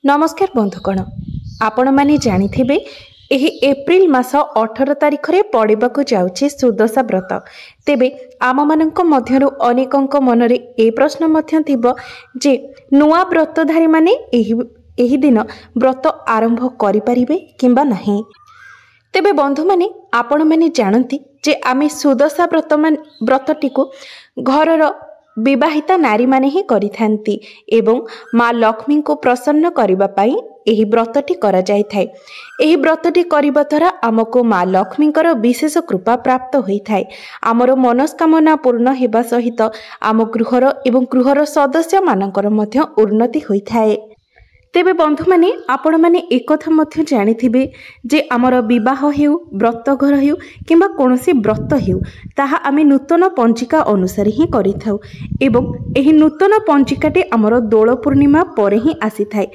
नमस्कार बंधुगण, आपण माने जानिथिबे एही एप्रिल मास 18 तारिख रे पड़िबाकु जाउछि सुदशा व्रत। तेबे आम मानक मध्यरु अनेकंक मनरे ए प्रश्न मध्य थिबो जे नुआ व्रतधारी माने एही दिन व्रत आरंभ करि परिबे किंबा नाही। तेबे बंधु माने आपण माने जानंती जे आमे सुदशा व्रतटी को घरर विवाहिता नारी माने ही करिथांती एवं माँ लक्ष्मी को प्रसन्न करिबा पाई एही व्रतटी करा जाय थाए। एही व्रतटी करिबा द्वारा आमको माँ लक्ष्मीकर विशेष कृपा प्राप्त होई थाए। आमर मनस्कामना पूर्ण हेबा सहित आम गृहर एवं गृहर सदस्य मानकर मध्य उन्नति होई थाए। तेबे बंधु माने आपण माने एक कथा मध्य जानिथिबे जे आमर विवाह हेउ व्रतघर हेउ किंबा कोनोसी व्रत हेउ ताहा आमे नूतन पंजिका अनुसार ही करिथाउ एवं एही नूतन पंजिकाटे आमर दोल पूर्णिमा परे ही आसी थाए।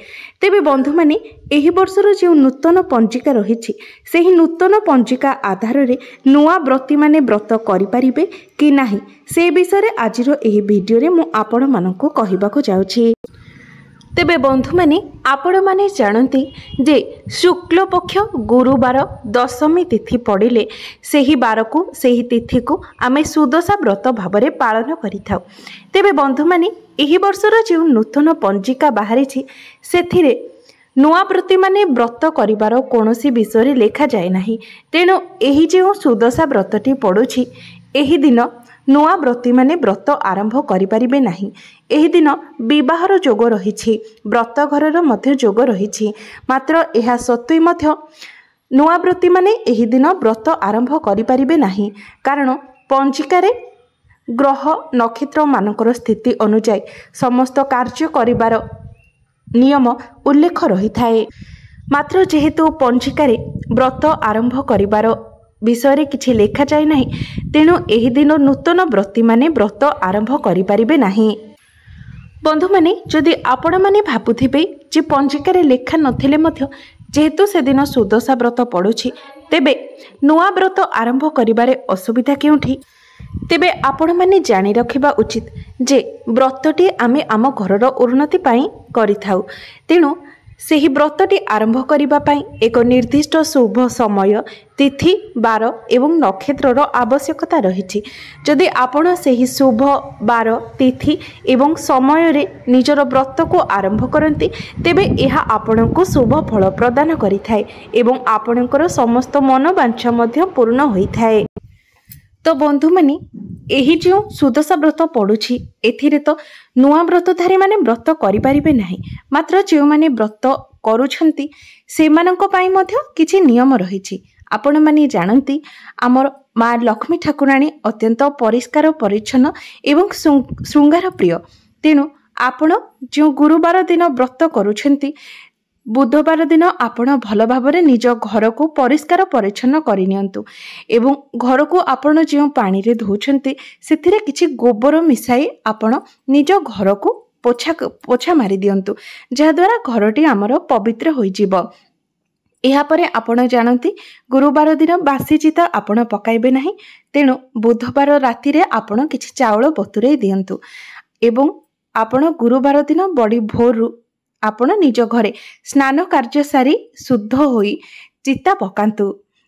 तेबे बंधु माने एही वर्षर जे नूतन पंजिका रहिछि सेही नूतन पंजिका आधार रे नुआ व्रती माने व्रत करि परिबे कि नाही से विषय आजिरो एही वीडियो रे मु आपण मानकु कहिबाकु जाउछि। तेबे बंधु माने आपण माने जानती जे शुक्ल पक्ष गुरुवार दशमी तिथि पड़िले सेही बार को सेही तिथि को आमे सुदशा व्रत भावरे पालन करिथाउ। तेबे बंधु माने एही वर्षर जे नूतन पंजिका बाहरिछि सेथिरे नुआ व्रती माने व्रत करिवार कोनोसी विषय लेखा जाय नाही। तेणु एही जे सुदशा व्रतटी पड़ुछि एही दिन नुआ व्रती माने व्रत आरंभ करि परिबे नाही। एही दिन विवाहर जोग रहिछि, व्रत घरर मध्य जोग रहिछि, मात्र एहा सत्वे मध्य नुआ व्रती माने एही दिन व्रत आरंभ करि परिबे नाही। कारण पंजिकारे ग्रह नक्षत्र मानकर स्थिति अनुसार समस्त कार्य करिवार नियम उल्लेख रही थाए। मात्र जेहेतु पंजिकारे व्रत आरंभ करिवार विषय किछि लेखा जाय नाही तेणु एही दिन नूतन व्रती माने व्रत आरंभ करि परिबे नाही। बंधु माने जदि आपण माने भाबुथिबे जे पंजिकारे लेखा नथिले मध्य जेहेतु से दिन सुदशा व्रत पड़ुछि तेबे नुआ व्रत आरंभ करिबारे असुविधा केउठी, तेबे आपण माने जानि रखिबा उचित जे व्रतटी आमे आम घरर उन्नति पाई करिथाउ। तेणु सेही व्रतटी आरंभ करिबा पाई एक निर्दिष्ट शुभ समय तिथि बार एवं नक्षत्रर आवश्यकता रहिछि। जदि आपण सेही शुभ बार तिथि एवं समय रे निजर व्रत को आरंभ करंती तेबे एहा आपणको शुभ फल प्रदान करिथाए एवं आपणकर समस्त मनोवांछा मध्य पूर्ण होइथाए। तो बंधु माने एही जो सुदशा व्रत पड़ुछि एथिरे तो नुआ व्रतधारी माने व्रत करि परिबे नाही, मात्र जो माने व्रत करूछंती सेमानंक पाई मध्य किछि नियम रहिछि। आपण माने जानंती आमर माँ लक्ष्मी ठाकुराणी अत्यंत परिष्कार परिच्छन्न एवं श्रृंगार प्रिय। तेणु आपण जो गुरुवार दिन व्रत करूछंती बुधवार दिन आपण भल भावरे निज घर को परिष्कार परिच्छन्न करनियंतु एवं घर को आपण जो पानी रे धोउछंती सेथिरे किछि गोबर मिसाई आपण निज घर को पोछा मारी दियंतु जहा द्वारा घरटी आमर पवित्र होई जिवो। एहा परे आपण जानंती गुरुवार दिन बासी चिता आपण पकाइबे नाही, तेणु बुधवार राति रे आपण किछि चाउल बतुरै दियंतु एवं आपण गुरुवार दिन बड़ी भोरु आपण निज घरे स्नान कार्य सारी शुद्ध होई चिता पकांतु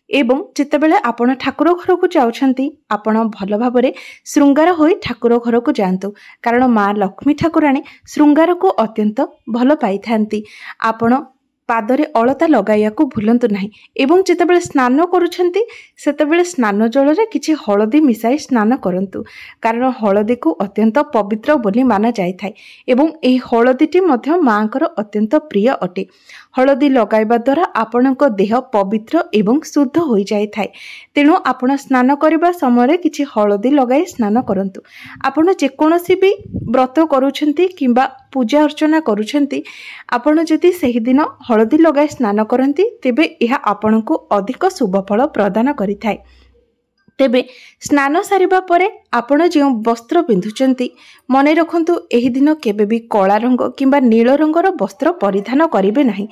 एवं जितेबेले आपण ठाकुर घर को जाउछंती आपण भल भावरे श्रृंगार होई ठाकुर घर को जांतु, कारण माँ लक्ष्मी ठाकुराणी श्रृंगार को अत्यंत भल पाई थांती। आपण पादरे अलता लगाइया को भूलंतु नाही एवं जितेबेले स्नान करूछंती सेतेबेले स्नान जल रे किछि हळदी मिसाई स्नान करंतु, कारण हळदी को अत्यंत पवित्र बोली माना जाय थाए एवं एही हळदीटी मध्य मांकर अत्यंत प्रिय अटे। हळदी लगाइबा द्वारा आपणक देह पवित्र एवं शुद्ध होई जाय थाए। तेणु आपण स्नान करिबा समय किछि हळदी लगाई स्नान करंतु। आपण जे कोनोसी भी व्रत करूछंती किंबा पूजा अर्चना करूछंती आपण जदि सेही दिन हळदी लगाई स्नान करंती तेबे एहा आपणको अधिक शुभ फल प्रदान करिथाए। तेबे स्नान सारिबा परे आपण जो वस्त्र पिंधुचंती मने रखंतु एही दिन केबे भी कला रंग किंबा नील रंगर वस्त्र परिधान करिवे नाही,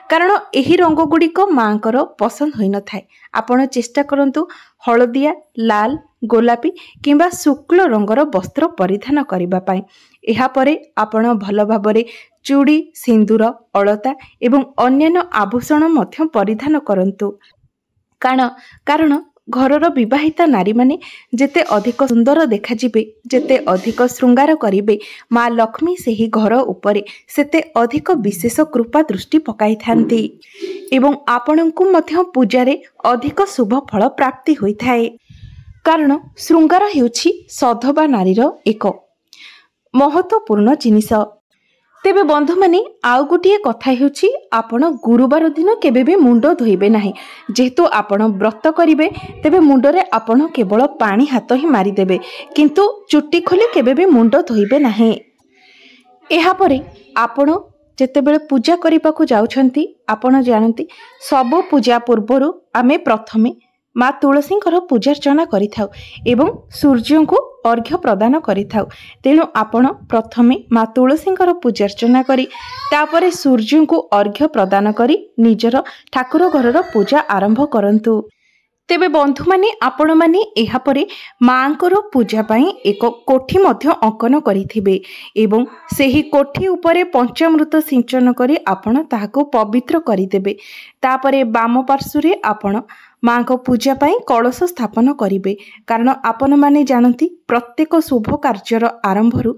कारण एही रंग गुड़िक मांकर पसंद होई न थाए। आपण चेष्टा करंतु हळदिया, लाल, गोलापी किंबा शुक्ल रंगर वस्त्र परिधान करिबा पाई। एहा परे आपण भल भाबरे ଚୁଡ଼ି ସିନ୍ଦୁର ଅଳତା ଏବଂ ଅନ୍ୟାନ୍ୟ ଆଭୂଷଣ ମଧ୍ୟ ପରିଧାନ କରନ୍ତୁ। କାରଣ ଘରର ବିବାହିତା ନାରୀମାନେ ଯେତେ ଅଧିକ ସୁନ୍ଦର ଦେଖାଯିବେ, ଯେତେ ଅଧିକ ଶୃଙ୍ଗାର କରିବେ, ମା ଲକ୍ଷ୍ମୀ ସେହି ଘର ଉପରେ ସେତେ ଅଧିକ ବିଶେଷ କୃପା ଦୃଷ୍ଟି ପକାଇଥାନ୍ତି ଏବଂ ଆପଣଙ୍କୁ ମଧ୍ୟ ପୂଜାରେ ଅଧିକ ଶୁଭ ଫଳ ପ୍ରାପ୍ତି ହୋଇଥାଏ। କାରଣ ଶୃଙ୍ଗାର ହେଉଛି ସଧବା ନାରୀର ଏକ ମହତ୍ୱପୂର୍ଣ୍ଣ ଜିନିଷ। ତେବେ ବନ୍ଧୁମାନେ, ଆଉ ଗୋଟିଏ କଥା ହେଉଛି, ଆପଣ ଗୁରୁବାର ଦିନ କେବେ ବି ମୁଣ୍ଡ ଧୋଇବେ ନାହିଁ। ଯେହେତୁ ଆପଣ ବ୍ରତ କରିବେ, ତେବେ ମୁଣ୍ଡରେ ଆପଣ କେବଳ ପାଣି ହାତ ହିଁ ମାରିଦେବେ, କିନ୍ତୁ ଚୁଟି ଖୋଲି କେବେ ବି ମୁଣ୍ଡ ଧୋଇବେ ନାହିଁ। ଏହାପରେ ଆପଣ ଯେତେବେଳେ ପୂଜା କରିବାକୁ ଯାଉଛନ୍ତି, ଆପଣ ଜାଣନ୍ତି ସବୁ ପୂଜା ପୂର୍ବରୁ ଆମେ ପ୍ରଥମେ ମା ତୁଳସୀଙ୍କର ପୂଜାର୍ଚ୍ଚନା କରିଥାଉ ଏବଂ ସୂର୍ଯ୍ୟଙ୍କୁ ଅର୍ଘ୍ୟ ପ୍ରଦାନ କରିଥାଉ। ତେଣୁ ଆପଣ ପ୍ରଥମେ ମା ତୁଳସୀଙ୍କର ପୂଜାର୍ଚ୍ଚନା କରି ତାପରେ ସୂର୍ଯ୍ୟଙ୍କୁ ଅର୍ଘ୍ୟ ପ୍ରଦାନ କରି ନିଜର ଠାକୁର ଘରର ପୂଜା ଆରମ୍ଭ କରନ୍ତୁ। ତେବେ ବନ୍ଧୁମାନେ, ଆପଣମାନେ ଏହାପରେ ମାଙ୍କର ପୂଜା ପାଇଁ ଏକ କୋଠି ମଧ୍ୟ ଅଙ୍କନ କରିଥିବେ ଏବଂ ସେହି କୋଠି ଉପରେ ପଞ୍ଚାମୃତ ସିଞ୍ଚନ କରି ଆପଣ ତାହାକୁ ପବିତ୍ର କରିଦେବେ। ତାପରେ ବାମ ପାର୍ଶ୍ୱରେ ଆପଣ ମାଙ୍କ ପୂଜା ପାଇଁ କଳସ ସ୍ଥାପନ କରିବେ। କାରଣ ଆପଣମାନେ ଜାଣନ୍ତି ପ୍ରତ୍ୟେକ ଶୁଭ କାର୍ଯ୍ୟର ଆରମ୍ଭରୁ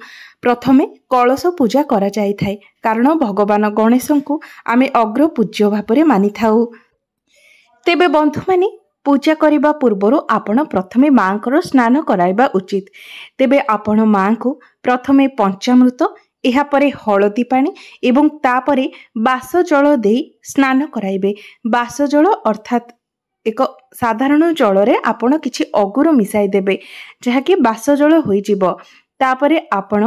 ପ୍ରଥମେ କଳସ ପୂଜା କରାଯାଇଥାଏ। କାରଣ ଭଗବାନ ଗଣେଶଙ୍କୁ ଆମେ ଅଗ୍ରପୂଜ୍ୟ ଭାବରେ ମାନିଥାଉ। ତେବେ ବନ୍ଧୁମାନେ, ପୂଜା କରିବା ପୂର୍ବରୁ ଆପଣ ପ୍ରଥମେ ମାଙ୍କର ସ୍ନାନ କରାଇବା ଉଚିତ। ତେବେ ଆପଣ ମାଙ୍କୁ ପ୍ରଥମେ ପଞ୍ଚାମୃତ, ଏହାପରେ ହଳଦୀ ପାଣି ଏବଂ ତାପରେ ବାସ ଜଳ ଦେଇ ସ୍ନାନ କରାଇବେ। ବାସ ଜଳ ଅର୍ଥାତ୍ ଏକ ସାଧାରଣ ଜଳରେ ଆପଣ କିଛି ଅଗୁର ମିଶାଇ ଦେବେ, ଯାହାକି ବାସ ଜଳ ହୋଇଯିବ। ତାପରେ ଆପଣ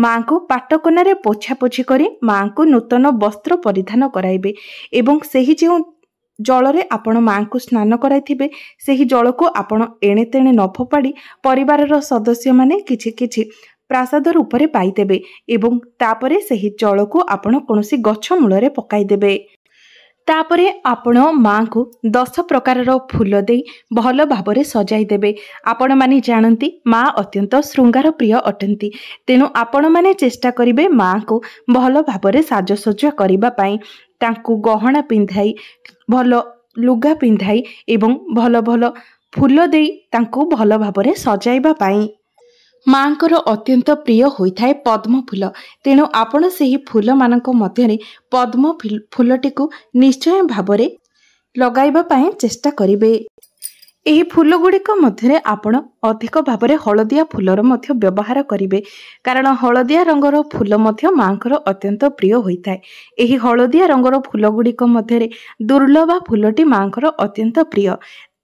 ମାଙ୍କୁ ପାଟକନାରେ ପୋଛାପୋଛି କରି ମାଙ୍କୁ ନୂତନ ବସ୍ତ୍ର ପରିଧାନ କରାଇବେ ଏବଂ ସେହି ଯେଉଁ ଜଳରେ ଆପଣ ମାଙ୍କୁ ସ୍ନାନ କରାଇଥିବେ, ସେହି ଜଳକୁ ଆପଣ ଏଣେ ତେଣେ ନ ଫୋପାଡ଼ି ପରିବାରର ସଦସ୍ୟମାନେ କିଛି କିଛି ପ୍ରାସାଦ ରୂପରେ ପାଇଦେବେ ଏବଂ ତାପରେ ସେହି ଜଳକୁ ଆପଣ କୌଣସି ଗଛ ମୂଳରେ ପକାଇଦେବେ। ତାପରେ ଆପଣ ମାଙ୍କୁ 10 ପ୍ରକାରର ଫୁଲ ଦେଇ ଭଲ ଭାବରେ ସଜାଇ ଦେବେ। ଆପଣମାନେ ଜାଣନ୍ତି ମା ଅତ୍ୟନ୍ତ ଶୃଙ୍ଗାର ପ୍ରିୟ ଅଟନ୍ତି। ତେଣୁ ଆପଣମାନେ ଚେଷ୍ଟା କରିବେ ମାଙ୍କୁ ଭଲ ଭାବରେ ସାଜସଜ୍ଜା କରିବା ପାଇଁ। ତାଙ୍କୁ ଗହଣା ପିନ୍ଧାଇ, ଭଲ ଲୁଗା ପିନ୍ଧାଇ ଏବଂ ଭଲ ଭଲ ଫୁଲ ଦେଇ ତାଙ୍କୁ ଭଲ ଭାବରେ ସଜାଇବା ପାଇଁ। ମାଙ୍କର ଅତ୍ୟନ୍ତ ପ୍ରିୟ ହୋଇଥାଏ ପଦ୍ମ ଫୁଲ। ତେଣୁ ଆପଣ ସେହି ଫୁଲମାନଙ୍କ ମଧ୍ୟରେ ପଦ୍ମ ଫୁଲଟିକୁ ନିଶ୍ଚୟ ଭାବରେ ଲଗାଇବା ପାଇଁ ଚେଷ୍ଟା କରିବେ। ଏହି ଫୁଲଗୁଡ଼ିକ ମଧ୍ୟରେ ଆପଣ ଅଧିକ ଭାବରେ ହଳଦିଆ ଫୁଲର ମଧ୍ୟ ବ୍ୟବହାର କରିବେ। କାରଣ ହଳଦିଆ ରଙ୍ଗର ଫୁଲ ମଧ୍ୟ ମାଙ୍କର ଅତ୍ୟନ୍ତ ପ୍ରିୟ ହୋଇଥାଏ। ଏହି ହଳଦିଆ ରଙ୍ଗର ଫୁଲଗୁଡ଼ିକ ମଧ୍ୟରେ ଦୁର୍ଲଭା ଫୁଲଟି ମାଙ୍କର ଅତ୍ୟନ୍ତ ପ୍ରିୟ।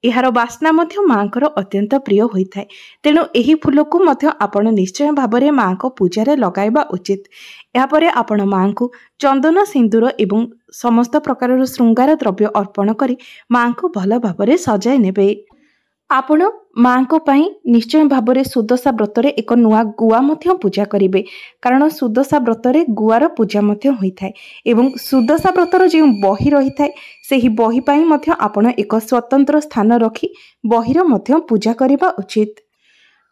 ଏହାର ବାସ୍ନା ମଧ୍ୟ ମାଙ୍କର ଅତ୍ୟନ୍ତ ପ୍ରିୟ ହୋଇଥାଏ। ତେଣୁ ଏହି ଫୁଲକୁ ମଧ୍ୟ ଆପଣ ନିଶ୍ଚୟ ଭାବରେ ମାଙ୍କ ପୂଜାରେ ଲଗାଇବା ଉଚିତ। ଏହାପରେ ଆପଣ ମାଙ୍କୁ ଚନ୍ଦନ ସିନ୍ଦୁର ଏବଂ ସମସ୍ତ ପ୍ରକାରର ଶୃଙ୍ଗାର ଦ୍ରବ୍ୟ ଅର୍ପଣ କରି ମାଙ୍କୁ ଭଲ ଭାବରେ ସଜାଇ ନେବେ। ଆପଣ ମାଙ୍କ ପାଇଁ ନିଶ୍ଚୟ ଭାବରେ ସୁଦଶା ବ୍ରତରେ ଏକ ନୂଆ ଗୁଆ ମଧ୍ୟ ପୂଜା କରିବେ। କାରଣ ସୁଦଶା ବ୍ରତରେ ଗୁଆର ପୂଜା ମଧ୍ୟ ହୋଇଥାଏ ଏବଂ ସୁଦଶା ବ୍ରତର ଯେଉଁ ବହି ରହିଥାଏ, ସେହି ବହି ପାଇଁ ମଧ୍ୟ ଆପଣ ଏକ ସ୍ୱତନ୍ତ୍ର ସ୍ଥାନ ରଖି ବହିର ମଧ୍ୟ ପୂଜା କରିବା ଉଚିତ।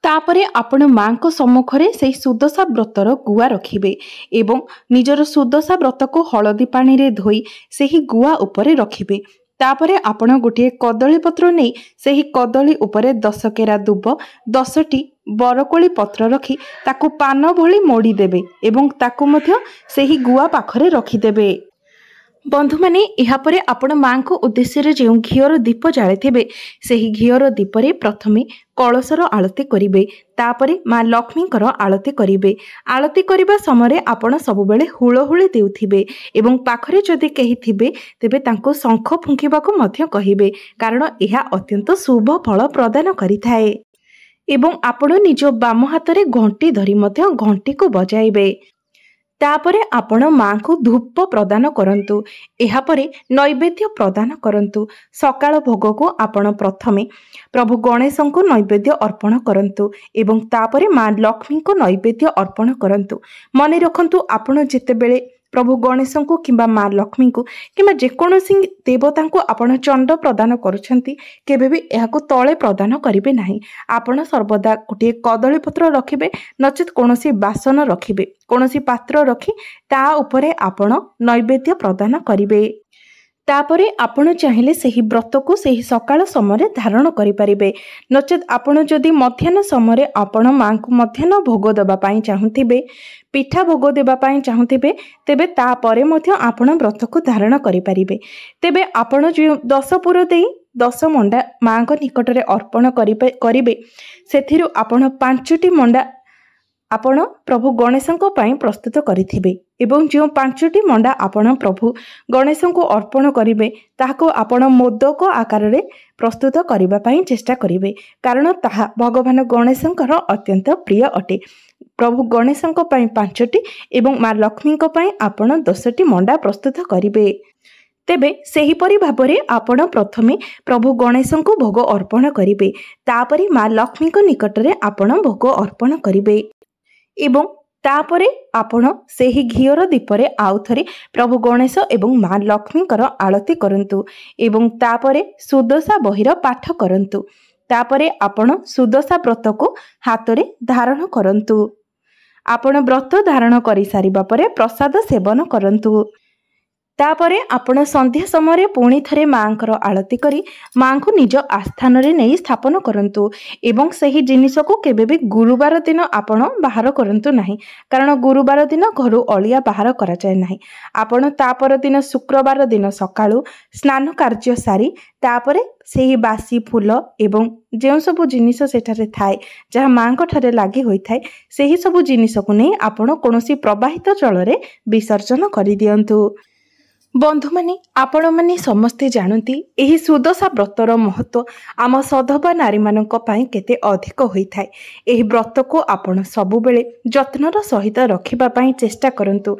ତାପରେ ଆପଣ ମାଙ୍କ ସମ୍ମୁଖରେ ସେହି ସୁଦଶା ବ୍ରତର ଗୁଆ ରଖିବେ ଏବଂ ନିଜର ସୁଦଶା ବ୍ରତକୁ ହଳଦୀ ପାଣିରେ ଧୋଇ ସେହି ଗୁଆ ଉପରେ ରଖିବେ। ତାପରେ ଆପଣ ଗୋଟିଏ କଦଳୀ ପତ୍ର ନେଇ ସେହି କଦଳୀ ଉପରେ 10 କେରା ଦୁବ, 10ଟି ବରକୋଳି ପତ୍ର ରଖି ତାକୁ ପାନ ଭଳି ମୋଡ଼ିଦେବେ ଏବଂ ତାକୁ ମଧ୍ୟ ସେହି ଗୁଆ ପାଖରେ ରଖିଦେବେ। ବନ୍ଧୁମାନେ, ଏହାପରେ ଆପଣ ମାଙ୍କ ଉଦ୍ଦେଶ୍ୟରେ ଯେଉଁ ଘିଅର ଦୀପ ଜାଳିଥିବେ, ସେହି ଘିଅର ଦୀପରେ ପ୍ରଥମେ କଳସର ଆଳତି କରିବେ। ତାପରେ ମା ଲକ୍ଷ୍ମୀଙ୍କର ଆଳତି କରିବେ। ଆଳତି କରିବା ସମୟରେ ଆପଣ ସବୁବେଳେ ହୁଳହୁଳି ଦେଉଥିବେ ଏବଂ ପାଖରେ ଯଦି କେହି ଥିବେ ତେବେ ତାଙ୍କୁ ଶଙ୍ଖ ଫୁଙ୍କିବାକୁ ମଧ୍ୟ କହିବେ। କାରଣ ଏହା ଅତ୍ୟନ୍ତ ଶୁଭ ଫଳ ପ୍ରଦାନ କରିଥାଏ। ଏବଂ ଆପଣ ନିଜ ବାମ ହାତରେ ଘଣ୍ଟି ଧରି ମଧ୍ୟ ଘଣ୍ଟିକୁ ବଜାଇବେ। ତାପରେ ଆପଣ ମାଙ୍କୁ ଧୂପ ପ୍ରଦାନ କରନ୍ତୁ। ଏହାପରେ ନୈବେଦ୍ୟ ପ୍ରଦାନ କରନ୍ତୁ। ସକାଳ ଭୋଗକୁ ଆପଣ ପ୍ରଥମେ ପ୍ରଭୁ ଗଣେଶଙ୍କୁ ନୈବେଦ୍ୟ ଅର୍ପଣ କରନ୍ତୁ ଏବଂ ତାପରେ ମା ଲକ୍ଷ୍ମୀଙ୍କୁ ନୈବେଦ୍ୟ ଅର୍ପଣ କରନ୍ତୁ। ମନେ ରଖନ୍ତୁ, ଆପଣ ଯେତେବେଳେ प्रभु गणेश को किंबा माँ लक्ष्मी को किंबा जेकोसी देवता को आपण चंड प्रदान करुछंती केबे भी एहाको तळे प्रदान करिवे नाही। आपण सर्वदा गोटे कदली पत्र रखिबे नचेत कोनोसी बासन रखिबे कोनोसी पात्र रखी ता उपरे आपण नैवेद्य प्रदान करिवे। तापरे आपण चाहिले सही व्रत को सही सकाळ समय धारण करिपारिबे नचेत आपण जदि मध्याह्न समय आपण माँ को मध्याह्न भोग देबा पई चाहुथिबे पिठा भोग देबा पई चाहुथिबे तेबे तापरे मध्य आपण व्रत को धारण करिपारिबे। तेबे आपण जो 10 पुर देई 10 मंडा माँ को निकट रे अर्पण करिबे सेथिरु आपण 5टी मंडा आपण प्रभु गणेश प्रस्तुत करिथिबे एवं जो 5टी मंडा आपण प्रभु गणेश को अर्पण करिबे ताहाको आपण मोदक आकार रे प्रस्तुत करिबा पई चेष्टा करिबे कारण ताहा भगवान गणेशंकर अत्यंत प्रिय अटे। प्रभु गणेश 5टी एवं माँ लक्ष्मी आपण 10टी मंडा प्रस्तुत करिबे। तेबे सेहीपरि भाबरे आपण प्रथमे प्रभु गणेश को भोग अर्पण करिबे तापरे माँ लक्ष्मी को निकट रे आपण भोग अर्पण करिबे एवं तापरे आपण सेही घियर दीपरे आउ थरे प्रभु गणेश एवं माँ लक्ष्मीकर आरती करंतु एवं तापरे सुदशा बहिर पाठ करंतु। तापरे आपण सुदशा व्रत को हाथ रे धारण करंतु। आपण व्रत धारण करि सारिबा परे प्रसाद सेवन करंतु। तापरे आपण संध्या समय पुणी थरे माँकर आरती करी माँ को निज आस्थान रे नहीं स्थापन करंतु एवं सही जिनिस को केबे भी गुरुवार दिन आपण बाहर करंतु नहीं कारण गुरुवार दिन घरु अलिया बाहर करा जाय नहीं। आपण तापर दिन शुक्रवार दिन सकाळु स्नान कार्य सारी तापरे सेही बासी फूल एवं जो सब जिनिस सेठारे थाए जहाँ माँ ठारे लागी होई थाए सेही सब जिनिस को नहीं आपण कोनोसी प्रवाहित जल रे विसर्जन करि दियंतु। बंधु माने आपण माने समस्ते जानती एही सुदशा व्रतर महत्व आम सधवा नारी मानक पई केते अधिक होई थाए। एही व्रत को आपण सबु बेले जत्नर सहित रखिबा पई चेष्टा करंतु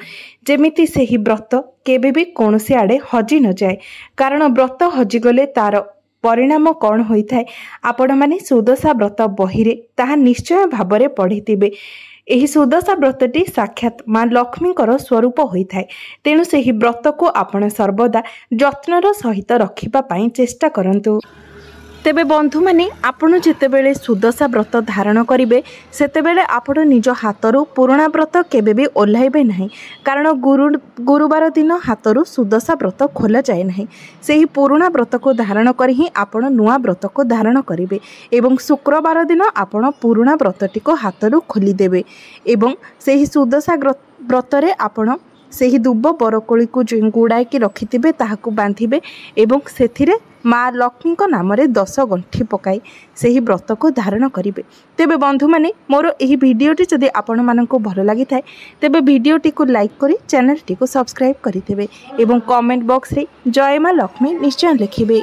जेमिति सेही व्रत केबे भी कोनोसी आडे हजि न जाए कारण व्रत हजि गले तार परिणाम कौन होई थाए आपण माने सुदशा व्रत बहिरे ताहा निश्चय भाबरे पढ़िथिबे। एही सुदशा व्रतटी साक्षात माँ लक्ष्मीकर स्वरूप होता है तेणु सेही व्रत को आपण सर्वदा जत्नर सहित रखिबा पई चेष्टा करंतु। तेबे बंधु माने आपण जेतेबेले सुदशा व्रत धारण करिवे सेतेबेले आपण निज हाथरू पुराणा व्रत केबे भी ओल्हाइबे नहीं कारण गुरुवार दिन हाथरू सुदशा व्रत खोला जाए नहीं। सेही पुराणा व्रत को धारण करी ही आपण नुआ व्रत को धारण करिवे एवं शुक्रवार दिन आपण पुराणा व्रतटी को हाथरू खोली देबे एवं सेही सुदशा व्रतरे आपण सेही दुब बरकोली को गुड़ाई रखिथिबे ताहाकु बांधिबे एवं सेथिरे माँ लक्ष्मी को नाम रे 10 गंठी पकाई सेही व्रत को धारण करिवे। तेबे बंधु माने मोर एही वीडियोटी जदि आपण माननको भल लागि थाए तेबे वीडियोटी को लाइक करी चैनल टी को सब्सक्राइब करिथिबे एवं कमेंट बॉक्स रे जय माँ लक्ष्मी निश्चय लिखिबे।